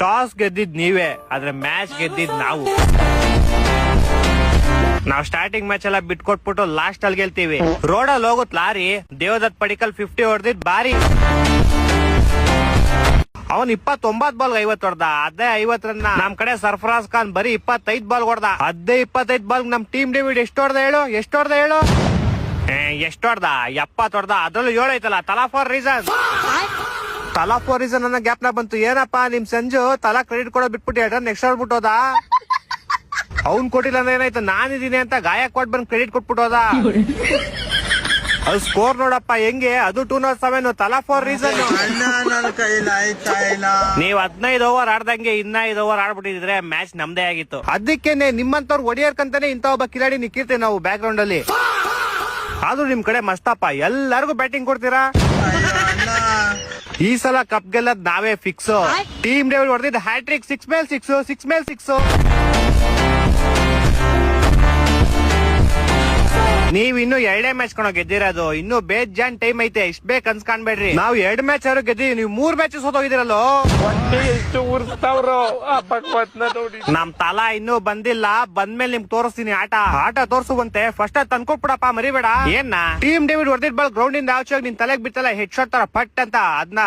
Toss ಗೆದ್ದಿದ್ ನೀವೇ, ಆದ್ರೆ match ಗೆದ್ದಿದ್ ನಾವು. ನಾವ್ ಸ್ಟಾರ್ಟಿಂಗ್ ಮ್ಯಾಚ್ ಎಲ್ಲ ಬಿಟ್ಕೊಟ್ಬಿಟ್ಟು ಲಾಸ್ಟ್ ಅಲ್ಲಿ ಗೆಲ್ತೀವಿ. ರೋಡಲ್ಲಿ ಹೋಗುತ್ ಲಾರಿ, ದೇವದತ್ ಪಡಿಕಲ್ 50 ಹೊಡೆದಿದ್ ಬಾರಿ. ಅವನ್ 29 ಬಾಲ್ 50 ಹೊಡ್ದ. ಅದೇ 50 ರನ್ ನಮ್ ಕಡೆ ಸರ್ಫರಾಜ್ ಖಾನ್ ಬರೀ 25 ಬಾಲ್ ಹೊಡ್ದ. ಅದೇ 25 ಬಾಲ್ ನಮ್ ಟೀಮ್ ಡೇವಿಡ್ ಎಷ್ಟು ಹೊಡ್ದ ಹೇಳು? ಎಷ್ಟು ಹೊಡ್ದ 70 ಹೊಡ್ದ. ಅದ್ರಲ್ಲೂ 7 ಐತಲ್ಲ. ತಲಾ ಫಾರ್ ರೀಸನ್ ಅನ್ನೋ ಗ್ಯಾಪ್ ನ ಬಂತು. ಏನಪ್ಪಾ ನಿಮ್ ಸಂಜು ತಲಾ ಕ್ರೆಡಿಟ್ ಕೊಡೋದ್ ಬಿಟ್ಬಿಟ್ಟು 2 ರನ್ ಎಕ್ಸ್ಟ್ರಾ ಹೊಡ್ಬಿಟ್ಟೋದ. ಅವ್ನ್ ಕೊಟ್ಟಿಲ್ಲ ಅಂದ್ರೆ ಏನಾಯ್ತು, ನಾನಿದ್ದೀನಿ ಅಂತ ಗಾಯಕ್ವಾಡ್ ಬಂದ್ ಕ್ರೆಡಿಟ್ ಕೊಟ್ಬಿಟ್ಟೋದ. ಅದು ಸ್ಕೋರ್ ನೋಡಪ್ಪ ಹೆಂಗೆ, ಅದು 207. ತಲಾ ಫಾರ್ ರೀಸನ್. ನೀವ್ 15 ಓವರ್ ಆಡ್ದಂಗೆ ಇನ್ನ 5 ಓವರ್ ಆಡ್ಬಿಟ್ಟಿದ್ರೆ ಮ್ಯಾಚ್ ನಮ್ದೇ ಆಗಿತ್ತು. ಅದಕ್ಕೇನೆ ನಿಮ್ಮಂತವ್ರು ಹೊಡಿಯರ್ಕಂತಾನೆ ಇಂತ ಒಬ್ಬ ಕಿಲಾಡಿ ನಿಕ್ಕಿರ್ತೇವೆ ನಾವು ಬ್ಯಾಕ್ ಗ್ರೌಂಡ್ ಅಲ್ಲಿ. ಆದ್ರೂ ನಿಮ್ ಕಡೆ ಮಸ್ತಪ್ಪ, ಎಲ್ಲರಿಗೂ ಬ್ಯಾಟಿಂಗ್ ಕೊಡ್ತೀರಾ. ಈ ಸಲ ಕಪ್ ಗೆಲ್ಲದ್ ನಾವೇ ಫಿಕ್ಸ್. ಟೀಮ್ ಡೇವಿಡ್ ಹೊಡೆದಿದ್ದ ಹ್ಯಾಟ್ರಿಕ್ 6 ಮೇಲೆ 6. ನೀವ್ ಇನ್ನು 2 ಮ್ಯಾಚ್ ಕಣೋ ಗೆದ್ದಿರೋದು. ಇನ್ನು ಬೇಜಾನ್ ಟೈಮ್ ಐತೆ. ಇಷ್ಟ ಬೇಕ್ ಅನ್ಸ್ಕಾಣ್ಬೇಡ್ರಿ. ನಾವು 2 ಮ್ಯಾಚ್ ಆದ್ರೂ ಗೆದ್ದಿವಿ, ನೀವು 3 ಮ್ಯಾಚ್ ಸೋತೋಗಿದಿರಲ್ಲೋ. ನಮ್ ತಲಾ ಇನ್ನೂ ಬಂದಿಲ್ಲ. ಬಂದ್ಮೇಲೆ ನಿಮ್ಗೆ ತೋರಿಸ್ತೀನಿ ಆಟ ತೋರ್ಸುವಂತೆ. ಫಸ್ಟ್ ಅದ್ ತಂದ್ಕೊಟ್ಬಿಡಪ್ಪ, ಮರಿಬೇಡ. ಏನ ಟೀಮ್ ಡೇವಿಡ್ ಹೊಡೆದಿದ್ ಬಾಲ್ ಗ್ರೌಂಡ್ ಇಂದ ಆಚೆ ನಿನ್ ತಲೆಗ್ ಬಿತ್ತಲ್ಲ, ಹೆಡ್ ಶಾಟ್ ತರ ಪಟ್ ಅಂತ. ಅದ್ನ